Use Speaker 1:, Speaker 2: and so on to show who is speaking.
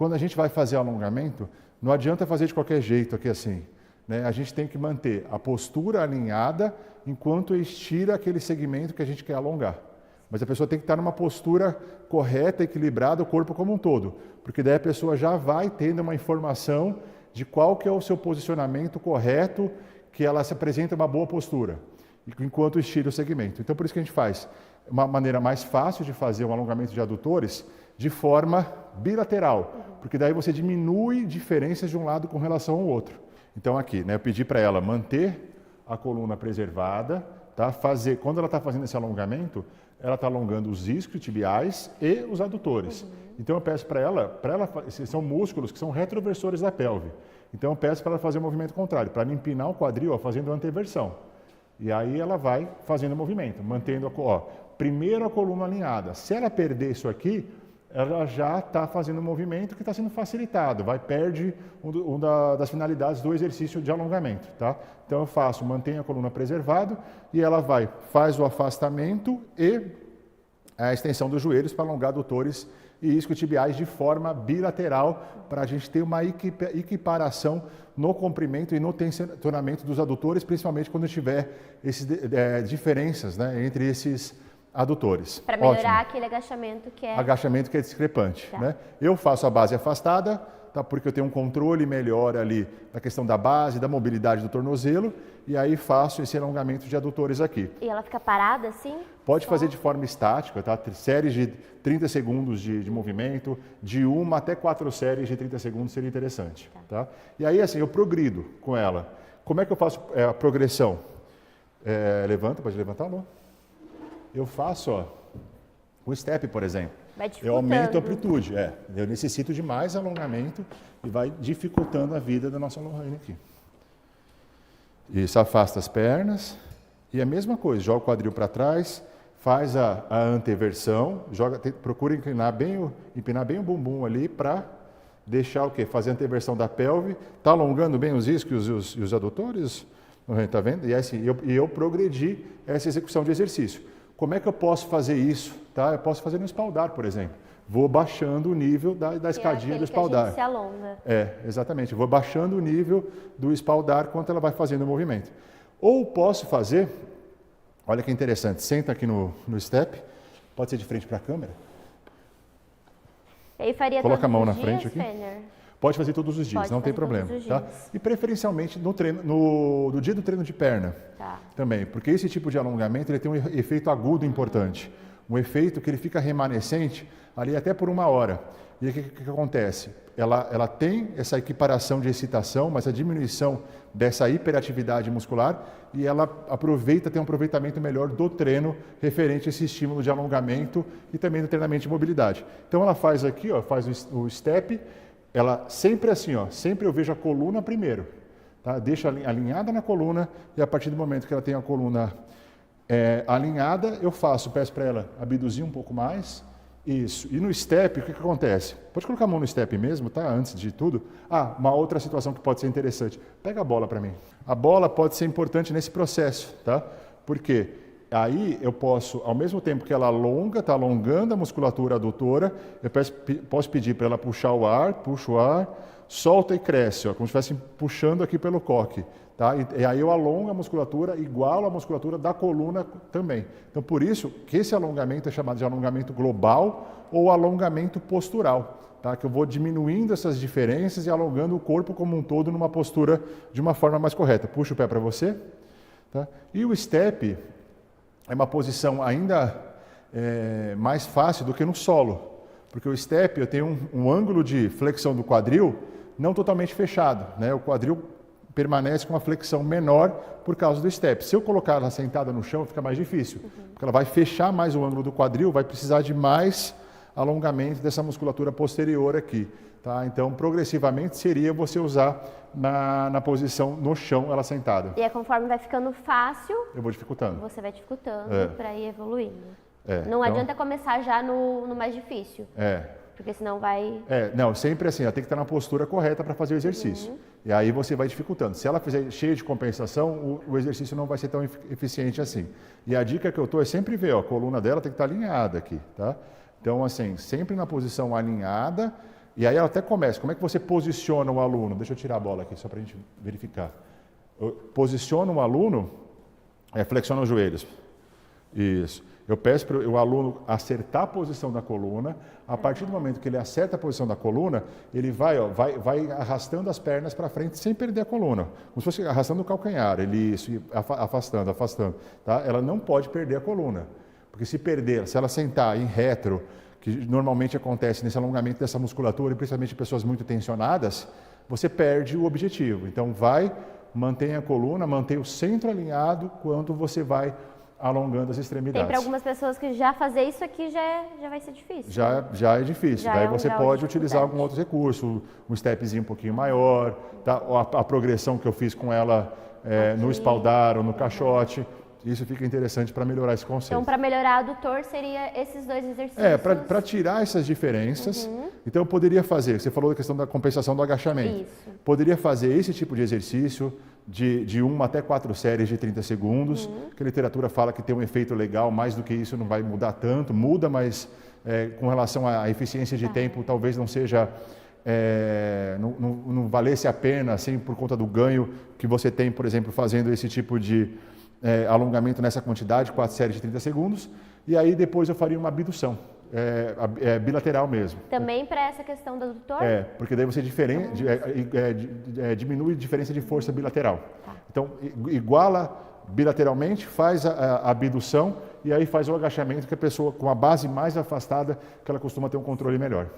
Speaker 1: quando a gente vai fazer alongamento, não adianta fazer de qualquer jeito aqui assim, né? A gente tem que manter a postura alinhada enquanto estira aquele segmento que a gente quer alongar. Mas a pessoa tem que estar numa postura correta, equilibrada, o corpo como um todo. Porque daí a pessoa já vai tendo uma informação de qual que é o seu posicionamento correto, que ela se apresenta uma boa postura, enquanto estira o segmento. Então, por isso que a gente faz uma maneira mais fácil de fazer um alongamento de adutores de forma bilateral, porque daí você diminui diferenças de um lado com relação ao outro. Então, aqui, né, eu pedi para ela manter a coluna preservada, tá? Quando ela está fazendo esse alongamento, ela está alongando os isquiotibiais e os adutores. Então eu peço para ela, esses são músculos que são retroversores da pelve. Então eu peço para ela fazer o movimento contrário, para ela empinar o quadril, ó, fazendo anteversão. E aí ela vai fazendo o movimento, mantendo primeiro a coluna alinhada. Se ela perder isso aqui, ela já está fazendo um movimento que está sendo facilitado, perde uma das finalidades do exercício de alongamento, tá? Então eu mantenho a coluna preservada e ela faz o afastamento e a extensão dos joelhos para alongar adutores e isquiotibiais de forma bilateral, para a gente ter uma equiparação no comprimento e no tensionamento dos adutores, principalmente quando tiver essas diferenças, né, entre esses adutores.
Speaker 2: Para melhorar aquele agachamento que é...
Speaker 1: Agachamento que é discrepante,
Speaker 2: tá,
Speaker 1: né? Eu faço a base afastada, tá? Porque eu tenho um controle melhor ali na questão da base, da mobilidade do tornozelo, e aí faço esse alongamento de adutores aqui.
Speaker 2: E ela fica parada assim?
Speaker 1: Pode fazer de forma estática, tá? Séries de 30 segundos de movimento, de 1 até 4 séries de 30 segundos seria interessante, tá? E aí, assim, eu progrido com ela. Como é que eu faço a progressão? Pode levantar, não? Eu faço, o step, por exemplo. Eu aumento a amplitude, eu necessito de mais alongamento e vai dificultando a vida da nossa Lohane aqui. Isso, afasta as pernas e a mesma coisa, joga o quadril para trás, faz a anteversão, procura empinar bem o bumbum ali para deixar o quê? Fazer a anteversão da pelve, tá alongando bem os isquios e os adutores, tá vendo? E assim, eu progredi essa execução de exercício. Como é que eu posso fazer isso? Tá? Eu posso fazer no espaldar, por exemplo. Vou baixando o nível da escadinha do espaldar.
Speaker 2: Que a gente se alonga.
Speaker 1: Exatamente. Vou baixando o nível do espaldar enquanto ela vai fazendo o movimento. Ou posso fazer, olha que interessante, senta aqui no step, pode ser de frente para a câmera.
Speaker 2: E aí faria
Speaker 1: Coloca a mão na
Speaker 2: dias,
Speaker 1: frente aqui.
Speaker 2: Fêner?
Speaker 1: Pode fazer todos os dias, não tem problema. Tá? E preferencialmente no dia do treino de perna também, porque esse tipo de alongamento ele tem um efeito agudo importante, um efeito que ele fica remanescente ali até por 1 hora. E o que acontece? Ela tem essa equiparação de excitação, mas a diminuição dessa hiperatividade muscular e ela tem um aproveitamento melhor do treino referente a esse estímulo de alongamento e também do treinamento de mobilidade. Então ela faz aqui, faz o step. Ela sempre assim, sempre eu vejo a coluna primeiro, tá? Deixo alinhada na coluna e a partir do momento que ela tem a coluna alinhada, eu peço para ela abduzir um pouco mais, isso. E no step, o que acontece? Pode colocar a mão no step mesmo, tá? Antes de tudo. Uma outra situação que pode ser interessante. Pega a bola para mim. A bola pode ser importante nesse processo, tá? Por quê? Aí eu posso, ao mesmo tempo que ela está alongando a musculatura adutora, eu posso pedir para ela puxar o ar, puxa o ar, solta e cresce, como se estivesse puxando aqui pelo coque. Tá? E aí eu alongo a musculatura, igual a musculatura da coluna também. Então por isso que esse alongamento é chamado de alongamento global ou alongamento postural. Tá? Que eu vou diminuindo essas diferenças e alongando o corpo como um todo numa postura de uma forma mais correta. Puxa o pé para você. Tá? E o step é uma posição ainda mais fácil do que no solo, porque o step eu tenho um ângulo de flexão do quadril não totalmente fechado, né? O quadril permanece com uma flexão menor por causa do step. Se eu colocar ela sentada no chão, fica mais difícil, porque ela vai fechar mais o ângulo do quadril, vai precisar de mais alongamento dessa musculatura posterior aqui. Tá? Então, progressivamente, seria você usar na posição no chão, ela sentada.
Speaker 2: E conforme vai ficando fácil,
Speaker 1: eu vou dificultando.
Speaker 2: Você vai dificultando para ir evoluindo. Não
Speaker 1: então,
Speaker 2: adianta começar já no mais difícil. Porque senão vai...
Speaker 1: não, sempre assim, ela tem que estar na postura correta para fazer o exercício. E aí você vai dificultando. Se ela fizer cheia de compensação, o exercício não vai ser tão eficiente assim. E a dica que eu é sempre ver, a coluna dela tem que estar alinhada aqui, tá? Então, assim, sempre na posição alinhada, E aí ela até começa, como é que você posiciona o aluno? Deixa eu tirar a bola aqui, só para a gente verificar. Posiciona o aluno, flexiona os joelhos. Isso. Eu peço para o aluno acertar a posição da coluna. A partir do momento que ele acerta a posição da coluna, ele vai arrastando as pernas para frente sem perder a coluna. Como se fosse arrastando o calcanhar, afastando. Tá? Ela não pode perder a coluna. Porque se perder, se ela sentar em retro, que normalmente acontece nesse alongamento dessa musculatura, e principalmente pessoas muito tensionadas, você perde o objetivo. Então mantenha a coluna, mantenha o centro alinhado quando você vai alongando as extremidades.
Speaker 2: Tem para algumas pessoas que já fazer isso aqui já vai ser difícil.
Speaker 1: Já é difícil. Daí você pode utilizar algum outro recurso, um stepzinho um pouquinho maior, tá? A progressão que eu fiz com ela no espaldar ou no caixote. Isso fica interessante para melhorar esse conceito.
Speaker 2: Então, para melhorar adutor, seria esses dois exercícios?
Speaker 1: Para tirar essas diferenças. Então, eu poderia fazer, você falou da questão da compensação do agachamento.
Speaker 2: Isso.
Speaker 1: Poderia fazer esse tipo de exercício de 1 até 4 séries de 30 segundos, que a literatura fala que tem um efeito legal, mais do que isso não vai mudar tanto, muda, mas com relação à eficiência de tempo, talvez não seja... não valesse a pena, assim, por conta do ganho que você tem, por exemplo, fazendo esse tipo de alongamento nessa quantidade, 4 séries de 30 segundos, e aí depois eu faria uma abdução, bilateral mesmo.
Speaker 2: Também para essa questão do adutor?
Speaker 1: Porque daí você diminui a diferença de força bilateral. Tá. Então, iguala bilateralmente, faz a abdução e aí faz o agachamento, que a pessoa com a base mais afastada, que ela costuma ter um controle melhor.